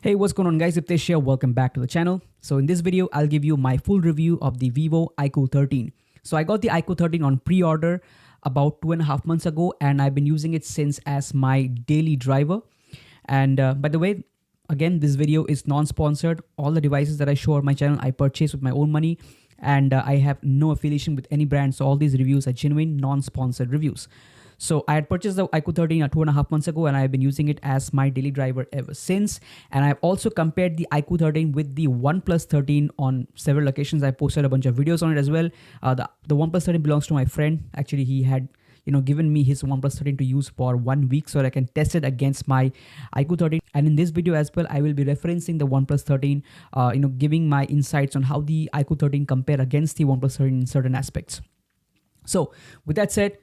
Hey, what's going on guys? Iftesh here. Welcome back to the channel. So in this video, I'll give you my full review of the Vivo iQOO 13. So I got the iQOO 13 on pre-order about 2.5 months ago, and I've been using it since as my daily driver. And by the way, again, this video is non-sponsored. All the devices that I show on my channel, I purchase with my own money, and I have no affiliation with any brand. So all these reviews are genuine, non-sponsored reviews. So I had purchased the iQOO 13 2.5 months ago, and I've been using it as my daily driver ever since. And I've also compared the iQOO 13 with the OnePlus 13 on several occasions. I posted a bunch of videos on it as well. The OnePlus 13 belongs to my friend. Actually, he had given me his OnePlus 13 to use for 1 week so that I can test it against my iQOO 13. And in this video as well, I will be referencing the OnePlus 13, giving my insights on how the iQOO 13 compare against the OnePlus 13 in certain aspects. So with that said,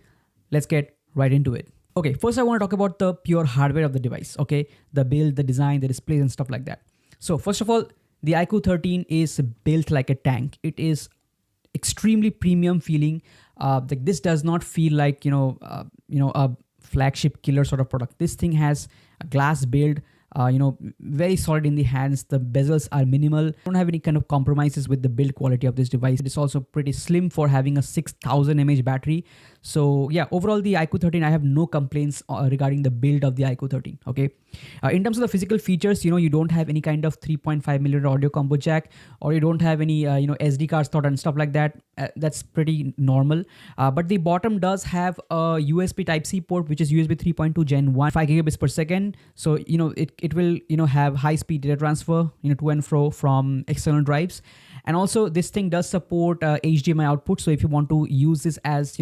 let's get right into it. Okay, first I want to talk about the pure hardware of the device, okay? The build, the design, the displays and stuff like that. So first of all, the iQOO 13 is built like a tank. It is extremely premium feeling. Like this does not feel like, a flagship killer sort of product. This thing has a glass build, very solid in the hands. The bezels are minimal. Don't have any kind of compromises with the build quality of this device. It is also pretty slim for having a 6000 mAh battery. So yeah, overall the iQOO 13, I have no complaints regarding the build of the iQOO 13. Okay, in terms of the physical features, you don't have any kind of 3.5mm audio combo jack, or you don't have any SD card slot and stuff like that. That's pretty normal. But the bottom does have a USB Type-C port, which is USB 3.2 Gen 1, 5 gigabits per second. So it will have high speed data transfer to and fro from external drives. And also this thing does support HDMI output. So if you want to use this as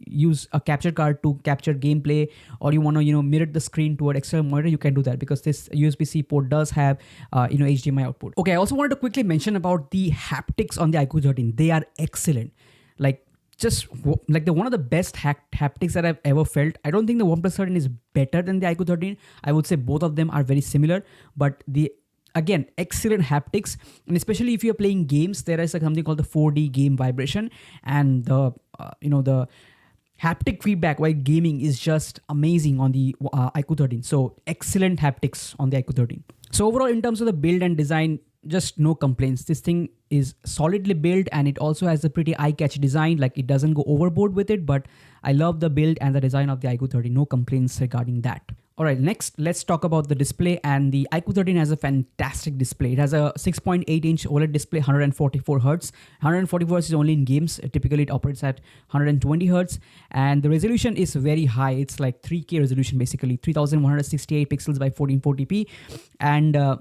use a capture card to capture gameplay, or you want to mirror the screen toward external monitor, you can do that because this USB-C port does have HDMI output. Okay, I also wanted to quickly mention about the haptics on the iQOO 13. They are excellent. Like one of the best haptics that I've ever felt. I don't think the OnePlus 13 is better than the iQOO 13. I would say both of them are very similar, but again, excellent haptics. And especially if you're playing games, there is something called the 4D game vibration, and the haptic feedback while gaming is just amazing on the iQOO 13. So excellent haptics on the iQOO 13. So overall, in terms of the build and design, just no complaints. This thing is solidly built, and it also has a pretty eye-catchy design. Like it doesn't go overboard with it, but I love the build and the design of the iQOO 13. No complaints regarding that. All right, next, let's talk about the display. And the iQOO 13 has a fantastic display. It has a 6.8-inch OLED display, 144 Hz. 144 Hz is only in games. Typically, it operates at 120 Hz. And the resolution is very high. It's like 3K resolution, basically. 3168 pixels by 1440p. And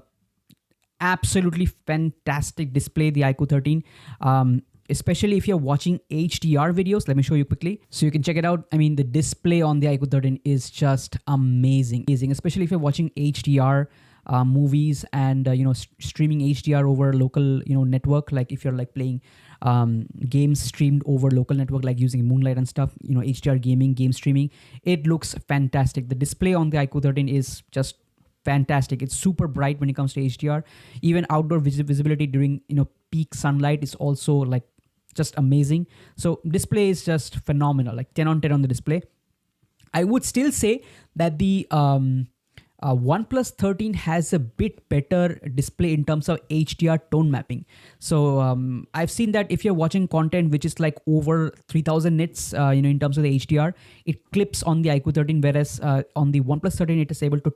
absolutely fantastic display, the iQOO 13. Especially if you're watching HDR videos. Let me show you quickly so you can check it out. I mean, the display on the iQOO 13 is just amazing, especially if you're watching HDR movies and streaming HDR over local network. Like if you're like playing games streamed over local network, like using Moonlight and stuff, HDR gaming, game streaming, it looks fantastic. The display on the iQOO 13 is just fantastic. It's super bright when it comes to HDR. Even outdoor visibility during peak sunlight is also like just amazing. So display is just phenomenal, like 10 on 10 on the display. I would still say that the OnePlus 13 has a bit better display in terms of HDR tone mapping. So I've seen that if you're watching content which is like over 3000 nits, in terms of the HDR, it clips on the iQOO 13, whereas on the OnePlus 13 it is able to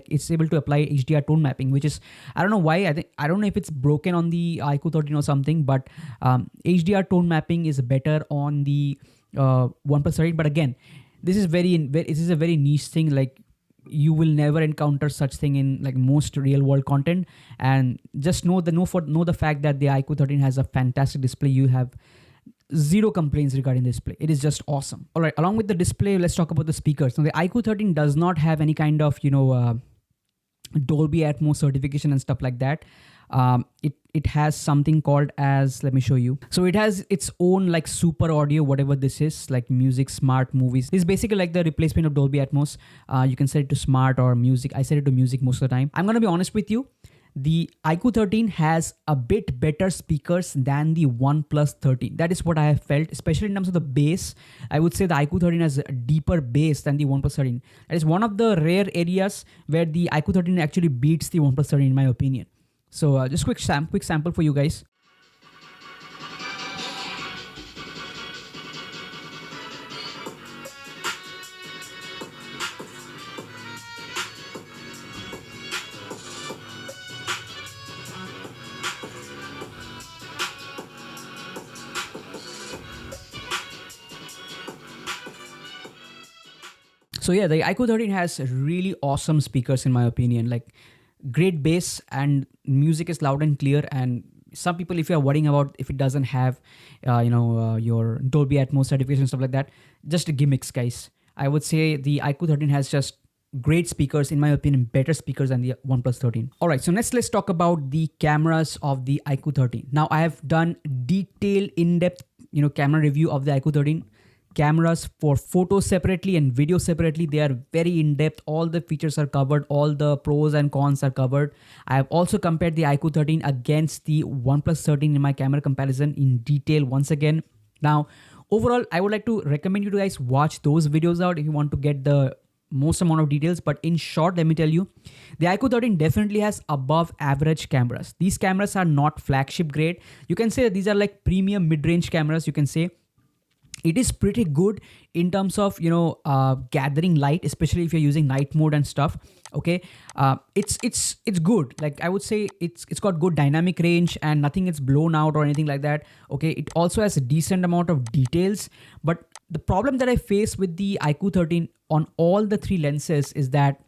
it's able to apply HDR tone mapping, which is, I don't know why. I don't know if it's broken on the iQOO 13 or something, but HDR tone mapping is better on the OnePlus 13. But again, this is a very niche thing. Like you will never encounter such thing in like most real world content. And just know the fact that the iQOO 13 has a fantastic display. You have zero complaints regarding the display. It is just awesome. All right, along with the display, let's talk about the speakers. Now the iQOO 13 does not have any kind of Dolby Atmos certification and stuff like that. It has something called as, let me show you. So it has its own like super audio, whatever this is, like music, smart movies. This is basically like the replacement of Dolby Atmos. You can set it to smart or music. I set it to music most of the time. I'm gonna be honest with you. the iQOO 13 has a bit better speakers than the OnePlus 13. That is what I have felt, especially in terms of the bass. I would say the iQOO 13 has a deeper bass than the OnePlus 13. That is one of the rare areas where the iQOO 13 actually beats the OnePlus 13 in my opinion. So just quick sample for you guys. So yeah, the iQOO 13 has really awesome speakers in my opinion, like great bass and music is loud and clear. And some people, if you're worrying about if it doesn't have, your Dolby Atmos certification, stuff like that, just gimmicks, guys. I would say the iQOO 13 has just great speakers, in my opinion, better speakers than the OnePlus 13. All right, so let's talk about the cameras of the iQOO 13. Now I have done detailed, in-depth, camera review of the iQOO 13. Cameras for photos separately and video separately, they are very in-depth. All the features are covered, all the pros and cons are covered. I have also compared the iQOO 13 against the OnePlus 13 in my camera comparison in detail once again. Now, overall, I would like to recommend you guys watch those videos out if you want to get the most amount of details. But in short, let me tell you, the iQOO 13 definitely has above average cameras. These cameras are not flagship grade. You can say that these are like premium mid-range cameras, you can say. It is pretty good in terms of gathering light, especially if you're using night mode and stuff. Okay, it's good. Like I would say it's got good dynamic range and nothing is blown out or anything like that. Okay, it also has a decent amount of details. But the problem that I face with the iQOO 13 on all the three lenses is that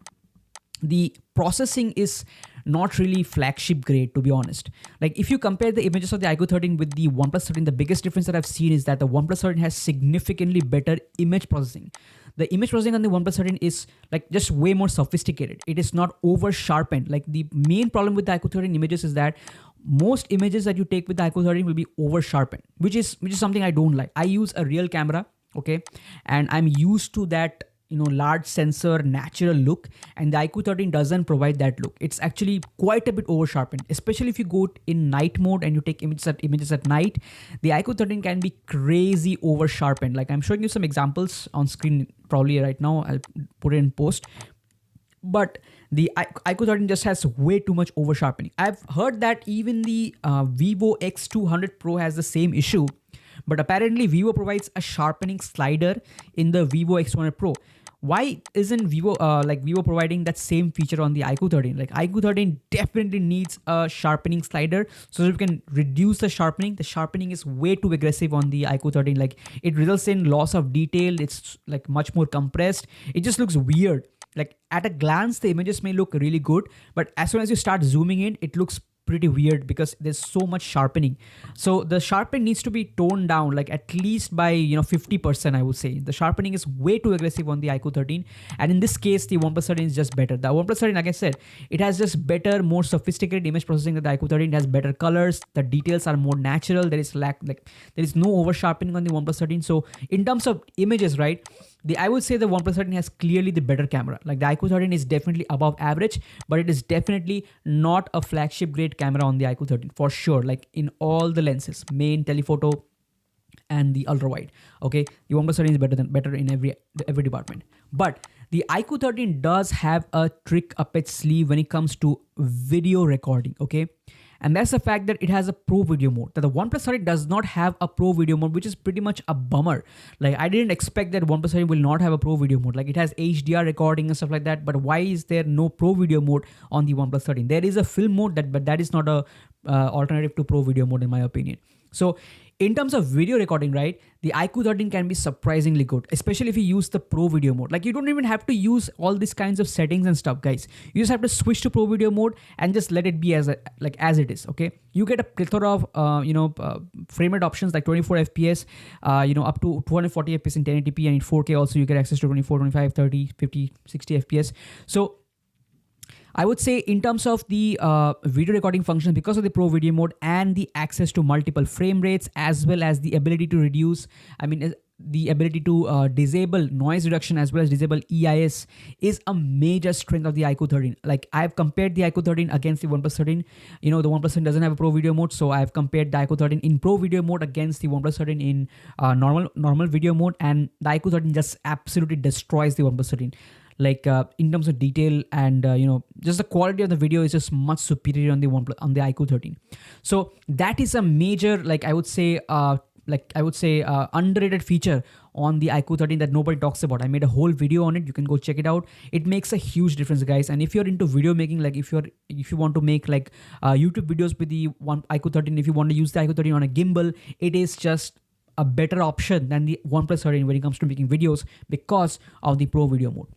the processing is not really flagship grade, to be honest. Like if you compare the images of the iQOO 13 with the OnePlus 13, the biggest difference that I've seen is that the OnePlus 13 has significantly better image processing. The image processing on the OnePlus 13 is like just way more sophisticated. It is not over sharpened. Like the main problem with the iQOO 13 images is that most images that you take with the iQOO 13 will be over sharpened, which is something I don't like. I use a real camera, okay, and I'm used to that large sensor natural look, and the iQOO 13 doesn't provide that look. It's actually quite a bit over sharpened, especially if you go in night mode and you take images at night. The iQOO 13 can be crazy over sharpened. Like I'm showing you some examples on screen probably right now. I'll put it in post. But the iQOO 13 just has way too much over sharpening. I've heard that even the Vivo X200 Pro has the same issue, but apparently Vivo provides a sharpening slider in the Vivo X200 Pro. Why isn't Vivo providing that same feature on the iQOO 13? Like iQOO 13 definitely needs a sharpening slider so that we can reduce the sharpening. The sharpening is way too aggressive on the iQOO 13. Like it results in loss of detail. It's like much more compressed. It just looks weird. Like at a glance, the images may look really good, but as soon as you start zooming in, it looks pretty weird because there's so much sharpening. So the sharpening needs to be toned down, like at least by 50%. I would say the sharpening is way too aggressive on the iQOO 13, and in this case, the OnePlus 13 is just better. The OnePlus 13, like I said, it has just better, more sophisticated image processing than the iQOO 13. It has better colors. The details are more natural. There is no over sharpening on the OnePlus 13. So in terms of images, right? I would say the OnePlus 13 has clearly the better camera. Like the iQOO 13 is definitely above average, but it is definitely not a flagship grade camera on the iQOO 13 for sure. Like in all the lenses, main, telephoto, and the ultra wide. Okay, the OnePlus 13 is better in every department. But the iQOO 13 does have a trick up its sleeve when it comes to video recording. Okay. And that's the fact that it has a pro video mode. That the OnePlus 13 does not have a pro video mode, which is pretty much a bummer. Like I didn't expect that OnePlus 13 will not have a pro video mode. Like it has HDR recording and stuff like that. But why is there no pro video mode on the OnePlus 13? There is a film mode, but that is not a alternative to pro video mode in my opinion. So in terms of video recording, right, the iQOO 13 can be surprisingly good, especially if you use the pro video mode. Like you don't even have to use all these kinds of settings and stuff, guys. You just have to switch to pro video mode and just let it be as it is. Okay, you get a plethora of frame rate options like 24 FPS, up to 240 FPS in 1080p, and in 4K also you get access to 24, 25, 30, 50, 60 FPS. So I would say in terms of the video recording function, because of the pro video mode and the access to multiple frame rates, as well as the ability to reduce, the ability to disable noise reduction as well as disable EIS is a major strength of the iQOO 13. Like, I've compared the iQOO 13 against the OnePlus 13. You know, the OnePlus 13 doesn't have a pro video mode, so I've compared the iQOO 13 in pro video mode against the OnePlus 13 in normal video mode, and the iQOO 13 just absolutely destroys the OnePlus 13. Like, in terms of detail and just the quality of the video is just much superior on the iQOO 13. So that is a major, I would say underrated feature on the iQOO 13 that nobody talks about. I made a whole video on it. You can go check it out. It makes a huge difference, guys. And if you're into video making, like if you want to make YouTube videos with the iQOO 13, if you want to use the iQOO 13 on a gimbal, it is just a better option than the OnePlus 13 when it comes to making videos because of the pro video mode.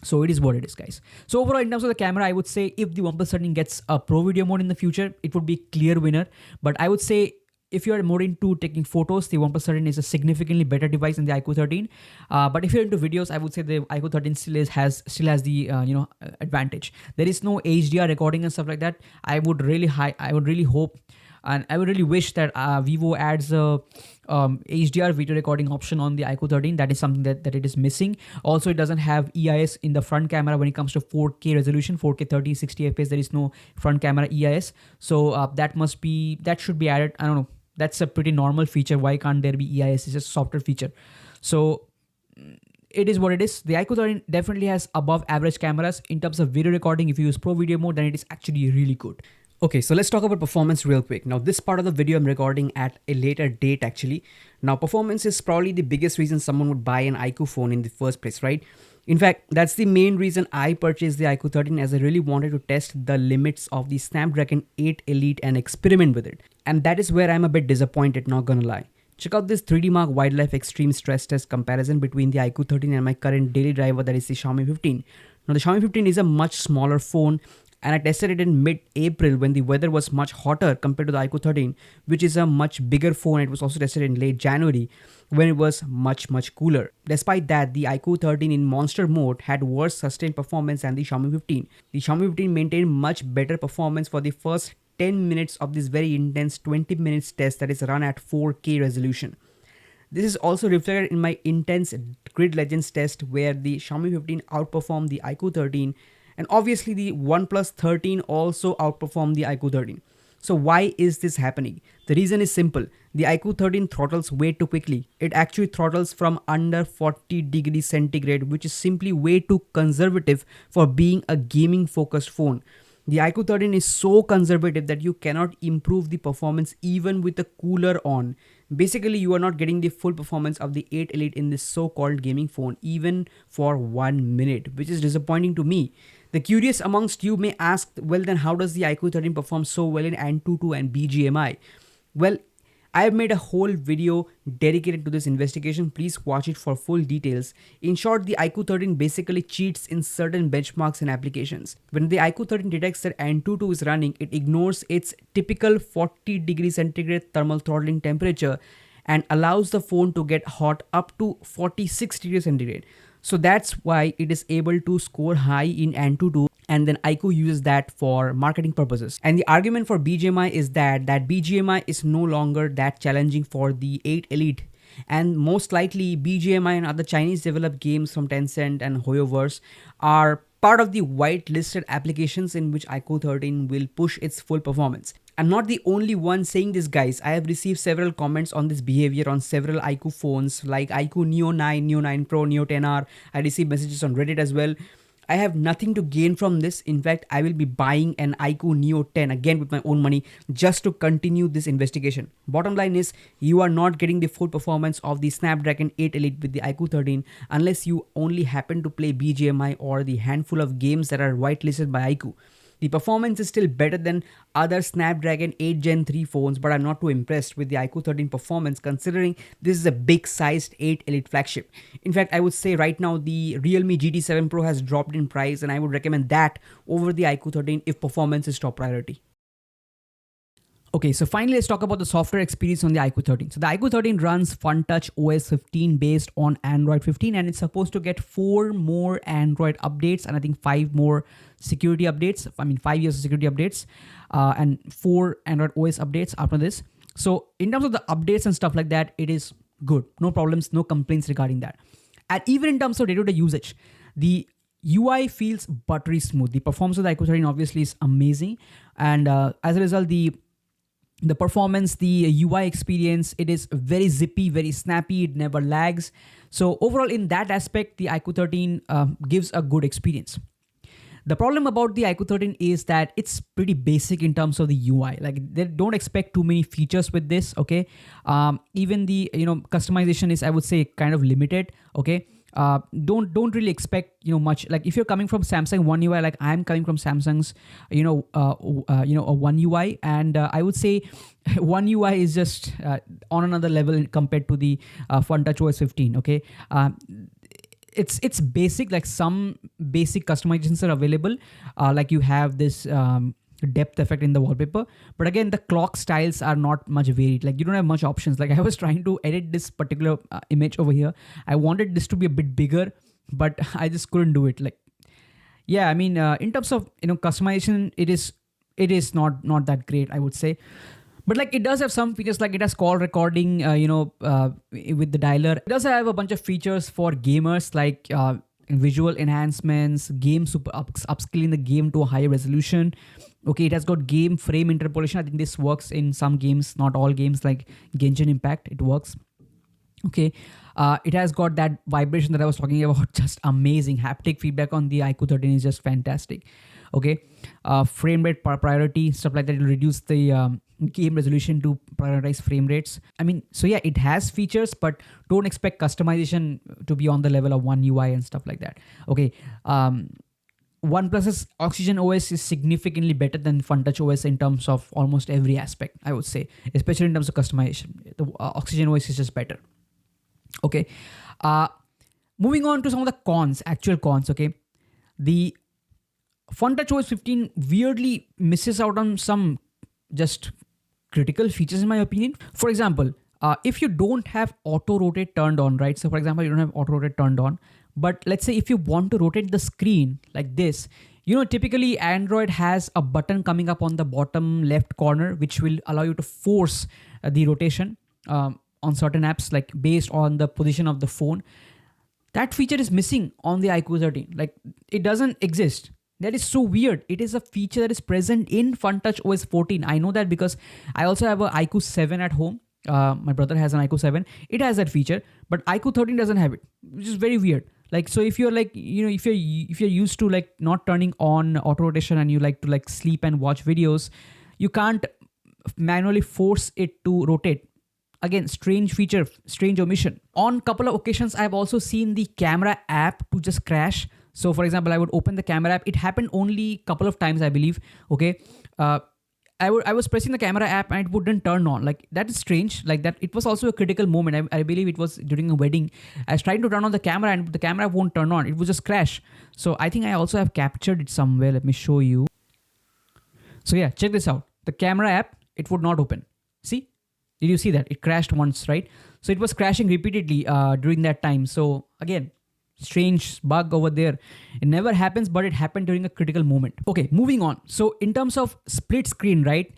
So it is what it is, guys. So overall, in terms of the camera, I would say if the OnePlus 13 gets a pro video mode in the future, it would be clear winner. But I would say if you're more into taking photos, the OnePlus 13 is a significantly better device than the iQOO 13. But if you're into videos, I would say the iQOO 13 still has the advantage. There is no HDR recording and stuff like that. I would really hope, and I would really wish that Vivo adds a HDR video recording option on the iQOO 13. That is something that it is missing. Also, it doesn't have EIS in the front camera when it comes to 4K resolution, 4K 30, 60 FPS. There is no front camera EIS. So that should be added. I don't know. That's a pretty normal feature. Why can't there be EIS? It's just a software feature. So it is what it is. The iQOO 13 definitely has above average cameras in terms of video recording. If you use pro video mode, then it is actually really good. Okay, so let's talk about performance real quick. Now, this part of the video I'm recording at a later date actually. Now, performance is probably the biggest reason someone would buy an iQOO phone in the first place, right? In fact, that's the main reason I purchased the iQOO 13, as I really wanted to test the limits of the Snapdragon 8 Elite and experiment with it. And that is where I'm a bit disappointed, not gonna lie. Check out this 3D Mark Wildlife Extreme Stress Test comparison between the iQOO 13 and my current daily driver, that is the Xiaomi 15. Now, the Xiaomi 15 is a much smaller phone, and I tested it in mid-April when the weather was much hotter compared to the iQOO 13, which is a much bigger phone. It was also tested in late January when it was much cooler. Despite that, the iQOO 13 in monster mode had worse sustained performance than the Xiaomi 15. The Xiaomi 15 maintained much better performance for the first 10 minutes of this very intense 20 minutes test that is run at 4K resolution. This is also reflected in my intense Grid Legends test where the Xiaomi 15 outperformed the iQOO 13. And obviously the OnePlus 13 also outperformed the iQOO 13. So why is this happening? The reason is simple. The iQOO 13 throttles way too quickly. It actually throttles from under 40 degrees centigrade, which is simply way too conservative for being a gaming focused phone. The iQOO 13 is so conservative that you cannot improve the performance even with the cooler on. Basically, you are not getting the full performance of the 8 Elite in this so-called gaming phone even for 1 minute, which is disappointing to me. The curious amongst you may ask, well then how does the iQOO 13 perform so well in AnTuTu and BGMI? Well, I have made a whole video dedicated to this investigation. Please watch it for full details. In short, the iQOO 13 basically cheats in certain benchmarks and applications. When the iQOO 13 detects that AnTuTu is running, it ignores its typical 40 degrees centigrade thermal throttling temperature and allows the phone to get hot up to 46 degrees centigrade. So that's why it is able to score high in AnTuTu, and then iQOO uses that for marketing purposes. And the argument for BGMI is that BGMI is no longer that challenging for the 8 Elite. And most likely BGMI and other Chinese developed games from Tencent and HoYoverse are part of the whitelisted applications in which iQOO 13 will push its full performance. I'm not the only one saying this, guys. I have received several comments on this behavior on several iQOO phones like iQOO Neo 9, Neo 9 Pro, Neo 10R. I received messages on Reddit as well. I have nothing to gain from this. In fact, I will be buying an iQOO Neo 10 again with my own money just to continue this investigation. Bottom line is, you are not getting the full performance of the Snapdragon 8 Elite with the iQOO 13 unless you only happen to play BGMI or the handful of games that are whitelisted by iQOO. The performance is still better than other Snapdragon 8 Gen 3 phones, but I'm not too impressed with the iQOO 13 performance considering this is a big sized 8 Elite flagship. In fact, I would say right now the Realme GT7 Pro has dropped in price and I would recommend that over the iQOO 13 if performance is top priority. Okay, so finally, let's talk about the software experience on the iQOO 13. So the iQOO 13 runs Funtouch OS 15 based on Android 15, and it's supposed to get 4 more Android updates and I think 5 more security updates. 5 years of security updates and 4 Android OS updates after this. So in terms of the updates and stuff like that, it is good. No problems, no complaints regarding that. And even in terms of day-to-day usage, the UI feels buttery smooth. The performance of the iQOO 13 obviously is amazing. And as a result, the performance, the UI experience, it is very zippy, very snappy, it never lags. So overall, in that aspect, the iQOO 13 gives a good experience. The problem about the iQOO 13 is that it's pretty basic in terms of the UI. Like, they don't expect too many features with this, okay? Even the customization is, I would say, kind of limited, okay? Don't really expect much. Like, if you're coming from Samsung One UI, like I'm coming from Samsung's a One UI, and I would say One UI is just on another level compared to the Funtouch OS 15, okay? It's basic, like some basic customizations are available, like you have this depth effect in the wallpaper, but again, the clock styles are not much varied. Like, you don't have much options. Like, I was trying to edit this particular image over here. I wanted this to be a bit bigger, but I just couldn't do it. Like, yeah, I mean, in terms of customization, it is not that great, I would say. But like, it does have some features, like it has call recording, with the dialer. It does have a bunch of features for gamers, like visual enhancements, game upscaling the game to a higher resolution. Okay, it has got game frame interpolation. I think this works in some games, not all games, like Genshin Impact, it works. Okay, it has got that vibration that I was talking about, just amazing. Haptic feedback on the iQOO 13 is just fantastic. Okay, frame rate priority, stuff like that. It will reduce the game resolution to prioritize frame rates. I mean, so yeah, it has features, but don't expect customization to be on the level of One UI and stuff like that. Okay, OnePlus's Oxygen OS is significantly better than Funtouch OS in terms of almost every aspect, I would say, especially in terms of customization. The Oxygen OS is just better. Okay, moving on to some of the cons, actual cons. Okay, the Funtouch OS 15 weirdly misses out on some just critical features, in my opinion. For example, if you don't have auto rotate turned on, right? So for example, you don't have auto rotate turned on, but let's say if you want to rotate the screen like this, typically Android has a button coming up on the bottom left corner, which will allow you to force the rotation on certain apps, like based on the position of the phone. That feature is missing on the iQOO 13. Like, it doesn't exist. That is so weird. It is a feature that is present in Funtouch OS 14. I know that because I also have an iQOO 7 at home. My brother has an iQOO 7. It has that feature, but iQOO 13 doesn't have it, which is very weird. Like, so if you're like, if you're used to like not turning on auto rotation and you like to like sleep and watch videos, you can't manually force it to rotate. Again, strange feature, strange omission. On couple of occasions, I've also seen the camera app to just crash. So for example, I would open the camera app. It happened only a couple of times, I believe. Okay. I was pressing the camera app and it wouldn't turn on. Like, that is strange. Like that, it was also a critical moment. I believe it was during a wedding. I was trying to turn on the camera and the camera won't turn on. It would just crash. So I think I also have captured it somewhere. Let me show you. So yeah, check this out. The camera app, it would not open. See? Did you see that? It crashed once, right? So it was crashing repeatedly during that time. So again, strange bug over there. It never happens, but it happened during a critical moment. Okay, moving on. So in terms of split screen, right?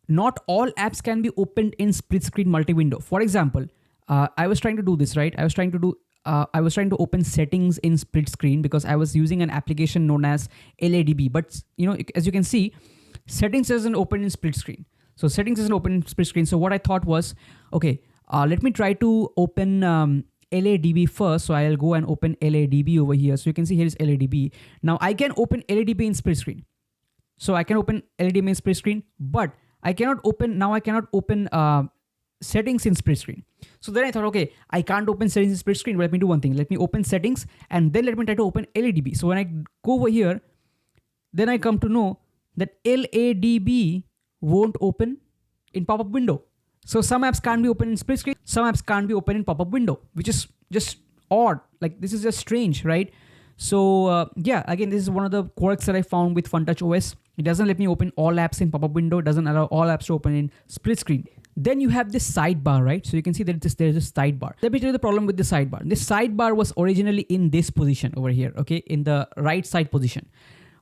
Not all apps can be opened in split screen multi-window. For example, I was trying to do this, right? I was trying to open settings in split screen because I was using an application known as LADB. But as you can see, settings doesn't open in split screen. So settings isn't open in split screen. So what I thought was, okay, let me try to open LADB first. So I'll go and open LADB over here. So you can see here is LADB. Now I can open LADB in split screen. So I can open LADB in split screen, but I cannot open settings in split screen. So then I thought, okay, I can't open settings in split screen. But let me do one thing. Let me open settings and then let me try to open LADB. So when I go over here, then I come to know that LADB won't open in pop-up window. So some apps can't be open in split screen, some apps can't be open in pop-up window, which is just odd. Like, this is just strange, right? So yeah, again, this is one of the quirks that I found with Funtouch OS. It doesn't let me open all apps in pop-up window. It doesn't allow all apps to open in split screen. Then you have this sidebar, right? So you can see that there's a sidebar. Let me tell you the problem with the sidebar. This sidebar was originally in this position over here, okay? In the right side position.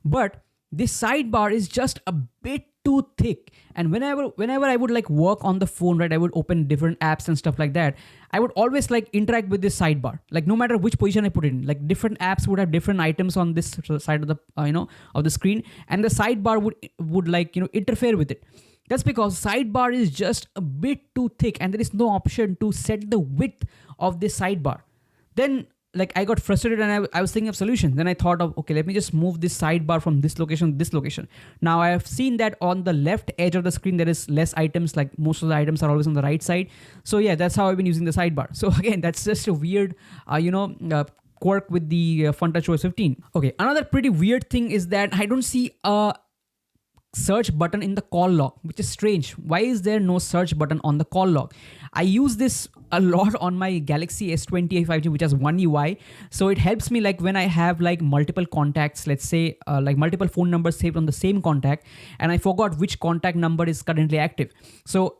But this sidebar is just a bit too thick. And whenever I would like work on the phone, right, I would open different apps and stuff like that. I would always like interact with this sidebar, like no matter which position I put it in. Like different apps would have different items on this side of the of the screen, and the sidebar would like interfere with it. That's because sidebar is just a bit too thick, and there is no option to set the width of this sidebar. Then like I got frustrated and I was thinking of solutions. Then I thought of, okay, let me just move this sidebar from this location to this location. Now I have seen that on the left edge of the screen there is less items, like most of the items are always on the right side. So yeah, that's how I've been using the sidebar. So again, that's just a weird quirk with the Funtouch OS 15. Okay, another pretty weird thing is that I don't see a search button in the call log, which is strange. Why is there no search button on the call log? I use this a lot on my Galaxy S20 5G, which has one UI. So it helps me like when I have like multiple contacts, let's say like multiple phone numbers saved on the same contact, and I forgot which contact number is currently active. So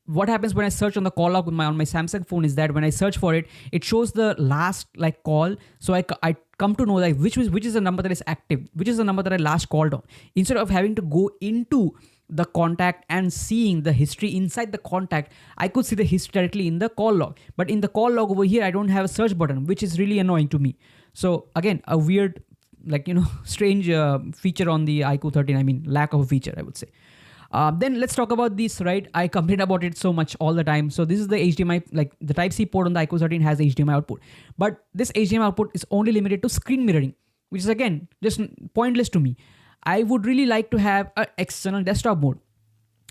what happens when I search on the call log on my Samsung phone is that when I search for it, it shows the last like call. So I come to know like which is the number that is active, which is the number that I last called on, instead of having to go into the contact and seeing the history inside the contact. I could see the history directly in the call log, but in the call log over here I don't have a search button, which is really annoying to me. So again, a weird strange feature on the iQOO 13. I mean, lack of a feature, I would say. Then let's talk about this, right? I complain about it so much all the time. So this is the HDMI, like the Type-C port on the iQOO 13 has HDMI output. But this HDMI output is only limited to screen mirroring, which is again, just pointless to me. I would really like to have an external desktop mode.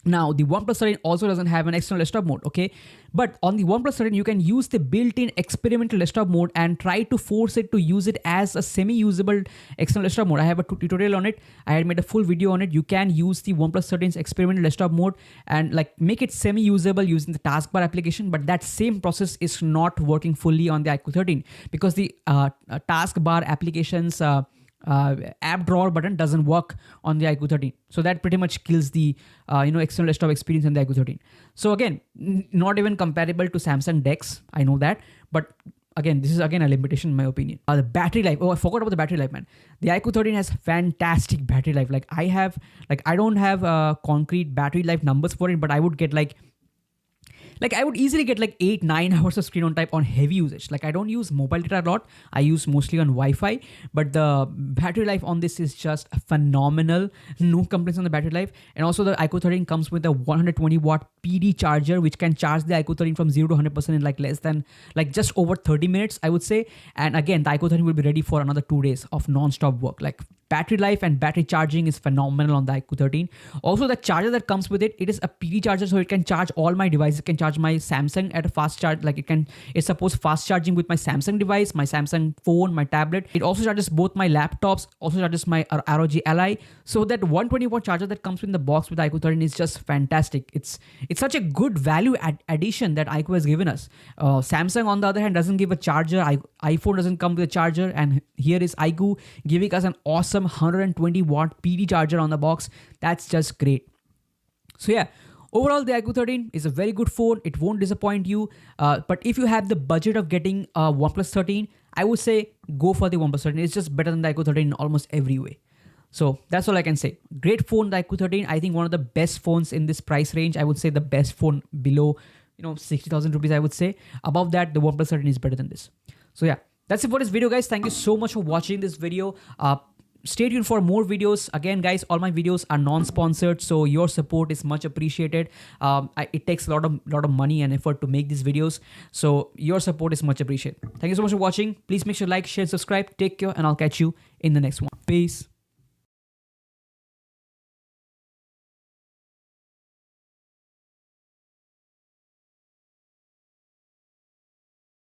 Now, the OnePlus 13 also doesn't have an external desktop mode, okay? But on the OnePlus 13, you can use the built-in experimental desktop mode and try to force it to use it as a semi-usable external desktop mode. I have a tutorial on it. I had made a full video on it. You can use the OnePlus 13's experimental desktop mode and like make it semi-usable using the taskbar application. But that same process is not working fully on the iQOO 13 because the taskbar applications app drawer button doesn't work on the iQOO 13. So that pretty much kills the external desktop experience on the iQOO 13. So again, not even comparable to Samsung DeX. I know that, but again, this is again a limitation in my opinion. The battery life. Oh, I forgot about the battery life, man. The iQOO 13 has fantastic battery life. Like I don't have concrete battery life numbers for it, but I would get like I would easily get like 8-9 hours of screen on time on heavy usage. Like I don't use mobile data a lot. I use mostly on Wi-Fi, but the battery life on this is just phenomenal. No complaints on the battery life. And also the iQOO 13 comes with a 120 watt PD charger, which can charge the iQOO 13 from 0 to 100% in like less than like just over 30 minutes, I would say. And again, the iQOO 13 will be ready for another 2 days of non-stop work. Like battery life and battery charging is phenomenal on the iQOO 13. Also, the charger that comes with it is a PD charger, so it can charge all my devices. It can charge my Samsung at a fast charge. Like it supports fast charging with my Samsung device, my Samsung phone, my tablet. It also charges both my laptops, also charges my ROG Ally. So that 120 watt charger that comes in the box with the iQOO 13 is just fantastic. It's such a good value addition that iQOO has given us. Samsung on the other hand doesn't give a charger. iPhone doesn't come with a charger, and here is iQOO giving us an awesome 120 watt PD charger on the box. That's just great. So yeah, overall the iQOO 13 is a very good phone. It won't disappoint you. But if you have the budget of getting a OnePlus 13, I would say go for the OnePlus 13. It's just better than the iQOO 13 in almost every way. So that's all I can say. Great phone, the iQOO 13. I think one of the best phones in this price range. I would say the best phone below 60,000 rupees, I would say. Above that, the OnePlus 13 is better than this. So yeah, that's it for this video, guys. Thank you so much for watching this video. Stay tuned for more videos. Again, guys, all my videos are non-sponsored, so your support is much appreciated. It takes a lot of money and effort to make these videos, so your support is much appreciated. Thank you so much for watching. Please make sure to like, share, subscribe. Take care, and I'll catch you in the next one. Peace.